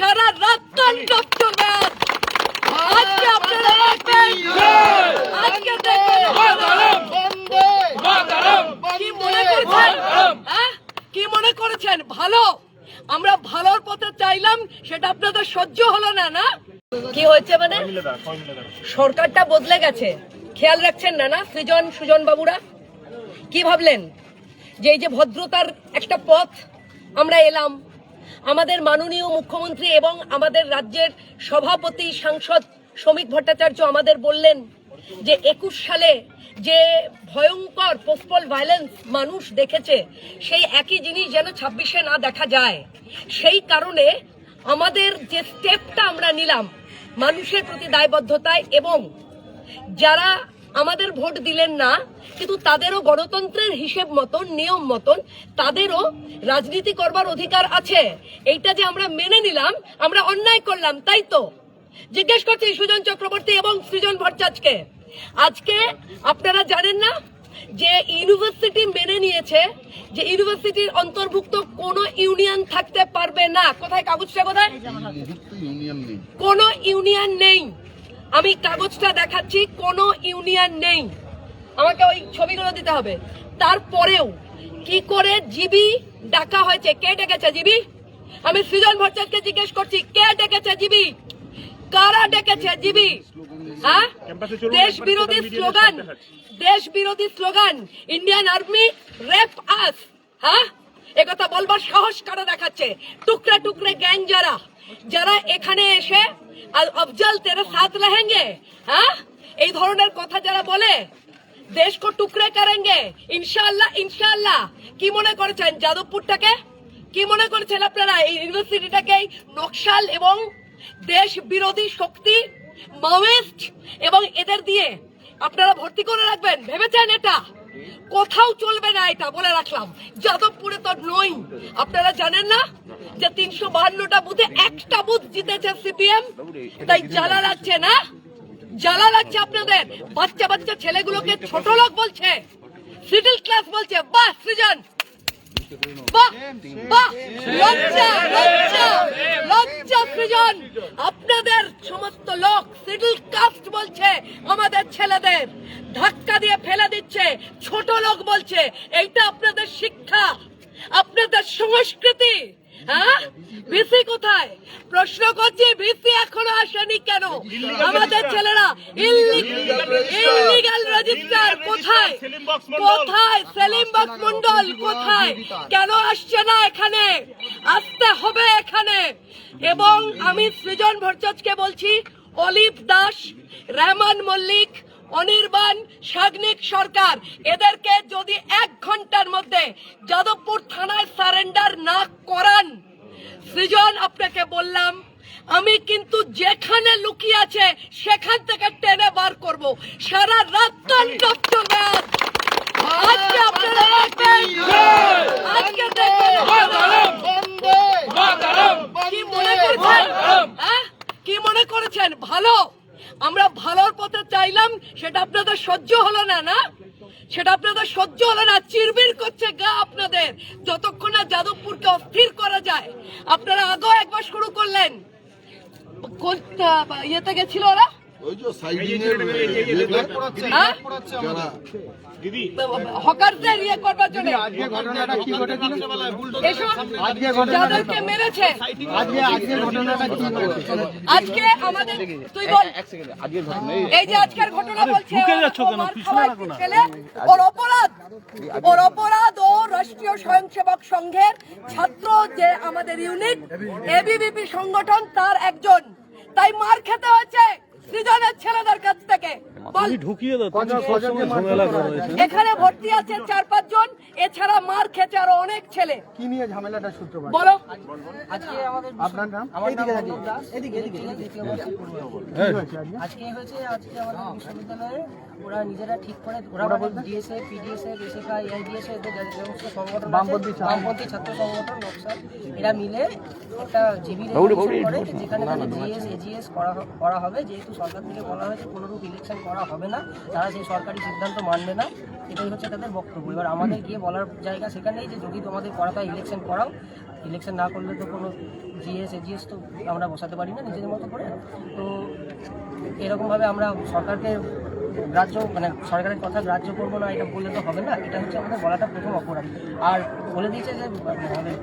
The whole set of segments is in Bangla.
সারা রাত তাণ্ডব চলবে। আজকে আপনারা দেখবেন, আজকে কি মনে করছেন? কি মনে করেছেন ভালো? আমরা ভালোর পথে চাইলাম, সেটা আপনাদের সহ্য হলো না। না কি হয়েছে মানে সরকারটা বদলে গেছে, খেয়াল রাখছেন না? না সুজন বাবুরা কি ভাবলেন যে এই যে ভদ্রতার একটা পথ আমরা এলাম, আমাদের মাননীয় মুখ্যমন্ত্রী এবং আমাদের রাজ্যের সভাপতি সাংসদ শ্রমিক ভট্টাচার্য আমাদের বললেন যে 21 সালে যে ভয়ঙ্কর পোস্টপল ভায়োলেন্স মানুষ দেখেছে, সেই একই জিনিস যেন 26-এ না দেখা যায়। সেই কারণে আমাদের যে স্টেপটা আমরা নিলাম মানুষের প্রতি দায়বদ্ধতায়, এবং যারা আমাদের ভোট দিলেন না কিন্তু তাদেরও গণতন্ত্রের হিসেব মতন নিয়ম মতন তাদেরও রাজনীতি করবার অধিকার আছে, এইটা যে আমরা মেনে নিলাম, আমরা অন্যায় করলাম তাই তো? জিজ্ঞেস করছি সুজন চক্রবর্তী এবং সৃজন ভট্টাচার্যকে, আজকে আপনারা জানেন না যে ইউনিভার্সিটি মেনে নিয়েছে যে ইউনিভার্সিটির অন্তর্ভুক্ত কোন ইউনিয়ন থাকতে পারবে না। কোথায় কাগজটা? কোথায়? কোনো ইউনিয়ন নেই। আমি কাগজটা দেখাচ্ছি, কোনো ইউনিয়ন নেই। আমাকে ওই ছবিগুলো দিতে হবে। তারপরেও কি করে জিবি ডাকা হয়েছে? কে ডেকেছে জিবি? আমি সৃজন ভট্টাচার্যকে জিজ্ঞেস করছি, কে ডেকেছে জিবি? কারা ডেকেছে জিবি? হ্যাঁ, দেশ বিরোধী স্লোগান ইন্ডিয়ান আর্মি রেপ আস। হ্যাঁ, একথা বলবার সাহস কারা দেখাচ্ছে? টুকরা টুকরে গ্যাং যারা এখানে এসে अफजल तेरे साथ रहेंगे, हाँ, এই ধরনের কথা যারা বলে দেশ কো টুকরে করেंगे ইনশাআল্লাহ ইনশাআল্লাহ। কি মনে করেছেন যাদবপুরটাকে? কি মনে করেছেন আপনারা এই ইউনিভার্সিটিটাকে নকশাল এবং দেশ বিরোধী শক্তি মাওয়িস্ট এবং এদের দিয়ে আপনারা ভর্তি করে রাখবেন? ভেবেছেন এটা? কোথাও চলবে না, এটা বলে রাখলাম। যাদবপুরে তো নই। আপনারা জানেন না যে 352টা বুথে একটা বুথ জিতেছে সিপিএম? তাই জ্বালা লাগছে না? জ্বালা লাগছে আপনাদের? বাচ্চা বাচ্চা ছেলেগুলোকে ছোট লোক বলছে, মিডল ক্লাস বলছে। বাহ সৃজন, বাহ বাহ, লজ্জা লজ্জা লজ্জা সৃজন। আপনাদের সমস্ত লোক মিডল কাস্ট বলছে, আমাদের ছেলেদের ধাক্কা দিয়ে ফেলে দিচ্ছে, ছোট লোক বলছে। এইটা আপনাদের শিক্ষা, আপনাদের সংস্কৃতি? হ্যাঁ, ভিসি কোথায়? প্রশ্ন করছি, ভিসি এখনো আসেনি কেন? আমাদের ছেলেরা ইলিগাল রেজিস্টার কোথায়? কোথায় সেলিম বক্স মন্ডল কোথায়? কেন আসছে না এখানে? আসতে হবে এখানে। এবং আমি সৃজন ভট্টাচার্যকে বলছি, অলিভ দাস, রহমান মল্লিক, অনির্বাণ, সাগ্নিক সরকার, এদেরকে যদি 1 ঘন্টার মধ্যে যাদবপুর থানায় সারেন্ডার না করান, সৃজন আপনাকে বললাম আমি কিন্তু যেখানে লুকিয়ে আছে সেখান থেকে টেনে বার করব। সারা রাত তাণ্ডব চলবে। আজকে আপনারা দেখবেন, আজকে দেখবেন কি মনে করছেন? কি মনে করেছেন ভালো? আমরা ভালোর পথে চাইলাম, সেটা আপনাদের সহ্য হলো না। না সেটা আপনাদের সহ্য হলো না। চিরবির করছে গা আপনাদের, যতক্ষণ না যাদবপুরকে অস্থির করা যায়। আপনারা আগেও একবার শুরু করলেন, ইয়েতে গেছিল ওরা, হকারদের ইয়ে করবার জন্য। যাদেরকে মেরেছে আজকে আমাদের, তুই বল এই যে আজকের ঘটনা বলছে, ওর অপরাধ ও রাষ্ট্রীয় স্বয়ংসেবক সংঘের ছাত্র যে আমাদের ইউনিট এবিভিপি সংগঠন, তার একজন, তাই মার খেতে হয়েছে সৃজনের ছেলেদের কাছ থেকে। এখানে ভর্তি আছে 4-5 জন, এছাড়া মার খেতে আরো অনেক ছেলে। কি নিয়ে ঝামেলাটা সূত্রপাত? বলো। আজকে আমাদের আপনার নাম? এদিকে আজকে হয়েছে, আজকে আমাদের বিশ্ববিদ্যালয়ে ওরা নিজেরা ঠিক করে, ওরা ডিএসএ, পিডিএসএ, এসএফআই, এআইডিএসএ, এদের সমস্ত সংগঠন, বামপন্থী ছাত্র সংগঠন নকশাল, এরা মিলে একটা জিবি করে, যেখানে জিএস এজিএস করা হবে। যেহেতু সরকার থেকে বলা হয়েছে কোনোরূপ ইলেকশন করা হবে না, তারা সেই সরকারি সিদ্ধান্ত মানবে না, এটাই হচ্ছে তাদের বক্তব্য। এবার আমাদের গিয়ে বলার জায়গা সেখানেই যে যদি তোমাদের করা হয় ইলেকশন করাও, ইলেকশন না করলে তো কোনো জিএস এজিএস তো আমরা বসাতে পারি না নিজেদের মতো করে। তো এরকমভাবে আমরা সরকারকে গ্রাহ্য মানে সরকারের কথা গ্রাহ্য করবো না এটা বললে তো হবে না, এটা হচ্ছে আমাদের বলাটা প্রথম অপরাধ। আর বলে দিয়েছে যে আমাদের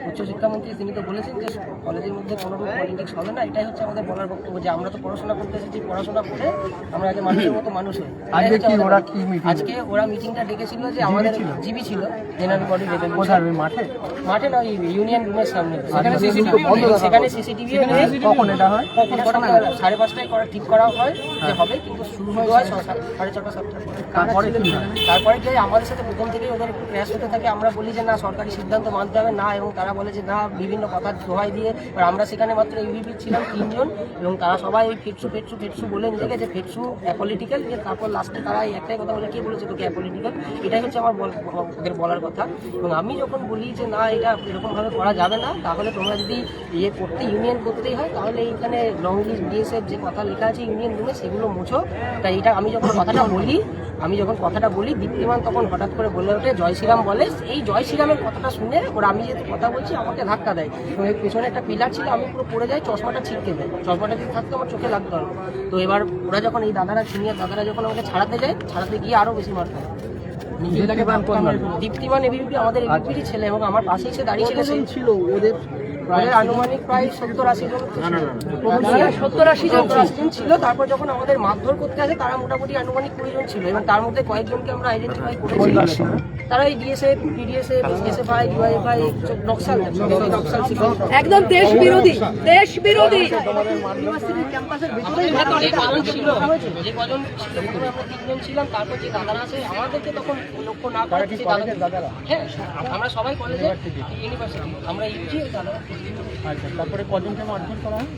উচ্চশিক্ষামন্ত্রী তিনি তো বলেছেন যে কলেজের মধ্যে কোনো পলিটিক্স হবে না, এটাই হচ্ছে আমাদের বলার বক্তব্য যে আমরা তো পড়াশোনা করতে এসেছি, পড়াশোনা করে আমরা আগে মানুষের মতো মানুষ হই। আজকে ওরা মিটিংটা ডেকেছিল যে আমাদের জিবি ছিল জেনারেল বডি মাঠে না, ওই ইউনিয়ন রুমের সামনে, সেখানে সিসিটিভি কখন এটা হয়? কখন 5:30টায় ঠিক করা হয় যে হবে, কিন্তু শুরু হয় 6:30-7টার পরে। তারপরে কি আমাদের সাথে প্রথম থেকেই ওদের একটু ক্র্যাশ হতে থাকে। আমরা বলি যে না সরকারি সিদ্ধান্ত মানতে হবে না, এবং তারা বলে যে না, বিভিন্ন কথা দোহাই দিয়ে। আমরা সেখানে মাত্র ইউভিপি ছিলাম 3 জন, এবং তারা সবাই ওই ফেটসু বলে নিজেকে যে ফেটসু অ্যাপলিটিক্যাল, যে তারপর লাস্টে তারা একটাই কথা বলে, কে বলেছে তোকে অ্যাপলিটিক্যাল, এটাই হচ্ছে আমার ওদের বলার কথা। এবং আমি যখন বলি যে না এটা এরকমভাবে করা যাবে না, তাহলে তোমরা যদি ইউনিয়ন করতেই হয় তাহলে এইখানে লং লিস্ট বিএসএফ যে কথা লেখা আছে ইউনিয়ন রুমে সেগুলো মুছো। তাই এটা আমি যখন কথাটা বলি দীপ্তিমান তখন হঠাৎ করে বলে ওঠে জয় শ্রীরাম বলে। এই জয় শ্রীরামের কথাটা শুনে ওরা আমি যে কথা বলছি আমাকে ধাক্কা দেয়, এবং এর পেছনে একটা পিলার ছিল, আমি পুরো পড়ে যাই, চশমাটা ছিটকে দেয়, চশমাটা যদি থাকতো আমার চোখে লাগতো না। তো এবার ওরা যখন এই সিনিয়র দাদারা যখন আমাকে ছাড়াতে গিয়ে আরও বেশি মার খায়। দীপ্তিমান এবিপি আমাদের এবিপিরই ছেলে, এবং আমার পাশেই সে দাঁড়িয়ে ছিল ওদের আনুমানিক প্রায় 70-80 জন ছিল। তারপর যখন আমাদের মারধর করতে আসে তারা মোটামুটি আনুমানিক 20 জন ছিল, এবং তার মধ্যে কয়েকজনকে আমরা আইডেন্টিফাই করেছি। তারা এই ডিএসএফ, পিডিএসএফ, এসএফআই, ডিওয়াইএফআই, নকশাল একদম দেশ বিরোধী। যে কজন আমরা 3 জন ছিলাম, তারপর যে দাদারা আছে আমাদেরকে তখন লক্ষ্য না করে হ্যাঁ আমরা সবাই কলেজে ইউনিভার্সিটি, আমরা ইউজি দাদারা। তারপরে কজনকে মারধর করা হয়?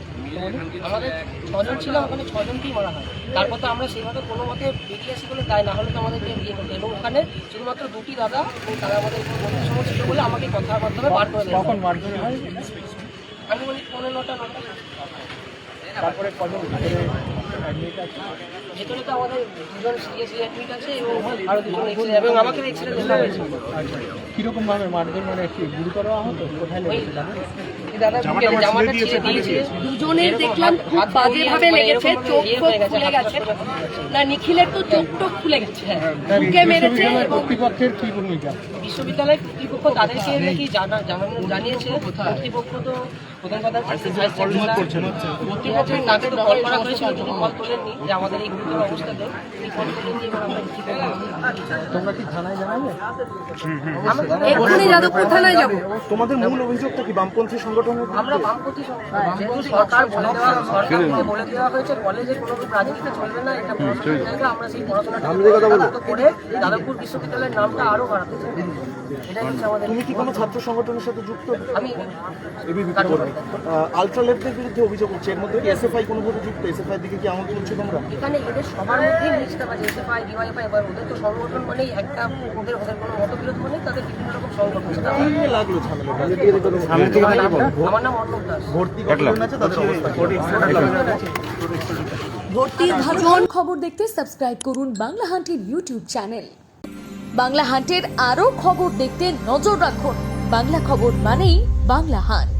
আমাদের 6 জন ছিলাম, ওখানে 6 জনকেই মারা হয়। তারপর তো আমরা সেইভাবে কোনো মতে বেরিয়ে আসি বলে, তাই না হলে তো আমাদেরকে ইয়ে করতে। এবং ওখানে শুধুমাত্র 2টি দাদা, এবং তারা আমাদের বন্ধু সময় ছিল বলে আমাকে কথার মাধ্যমে বার করে দেয়। কখন মারধর হয়? আমি বলি 9:30-9টা। তারপরে কজন ভেতরে তো আমাদের 2জন সিরিয়াসলি অ্যাডমিট আছে, এবং আরও 2জন এক্সরে, এবং আমাকে এক্সরে দেখা হয়েছে। কিরকম ভাবে মারধর, মানে কি গুরুতর আহত? কোথায় লেগেছে জামাটা ছিঁড়ে দিয়েছে। দুজনের দেখলাম খুব বাজেভাবে লেগেছে, চোখ খুলে গেছে। না, নিখিলের তো চোখ খুলে গেছে, বুকে মেরেছে। কর্তৃপক্ষের কি ভূমিকা? বিশ্ববিদ্যালয় কর্তৃপক্ষ তাদেরকে নাকি জানিয়েছে। কর্তৃপক্ষ তো প্রথম কথা কর্তৃপক্ষের তাকে তো কল করা হয়েছিল, তিনি কল তোলেননি যে আমাদের এই গুরুতর অবস্থাতে কল তোলেননি। এবার আমরা কি করব? তোমরা কি থানায় জানাবে? এক্ষুনি যাদবপুর থানায় যাবো। তোমাদের মূল অভিযোগটা কি বামপন্থী সংগঠনের? আমরা বামপন্থী যেহেতু সরকার বলে দেওয়া হয়েছে কলেজে কোনো রাজনীতি চলবে না, এটা পড়াশোনার জায়গা, আমরা সেই পড়াশোনাটা করে যাদবপুর বিশ্ববিদ্যালয়ের নামটা আরো বাড়াতে চাই। এটাই হচ্ছে আমাদের। তুমি কি কোনো ছাত্র সংগঠনের সাথে যুক্ত? আমি আলট্রালেটদের বিরুদ্ধে অভিযোগ হচ্ছে, এর মধ্যে কি এসএফআই কোনোভাবে যুক্ত? এসএফআই দিকে কি আমল করছো তোমরা? এখানে এদের সবার মধ্যেই মিক্সড আছে, এসএফআই, ডিওয়াইএফআই, এবার ওদের তো সংগঠন মানেই একটা, ওদের কোনো মতবিরোধ মানেই তাদের বিভিন্ন রকম সংগঠন। লাগলো ঝামেলাটা? আমার নাম অর্ণব দাস। ভর্তি কতজন আছে, তাদের অবস্থা? ভর্তির খবর দেখতে সাবস্ক্রাইব করুন বাংলা হান্টের ইউটিউব চ্যানেল। বাংলা হান্টের আরও খবর দেখতে নজর রাখুন। বাংলা খবর মানেই বাংলা হান্ট।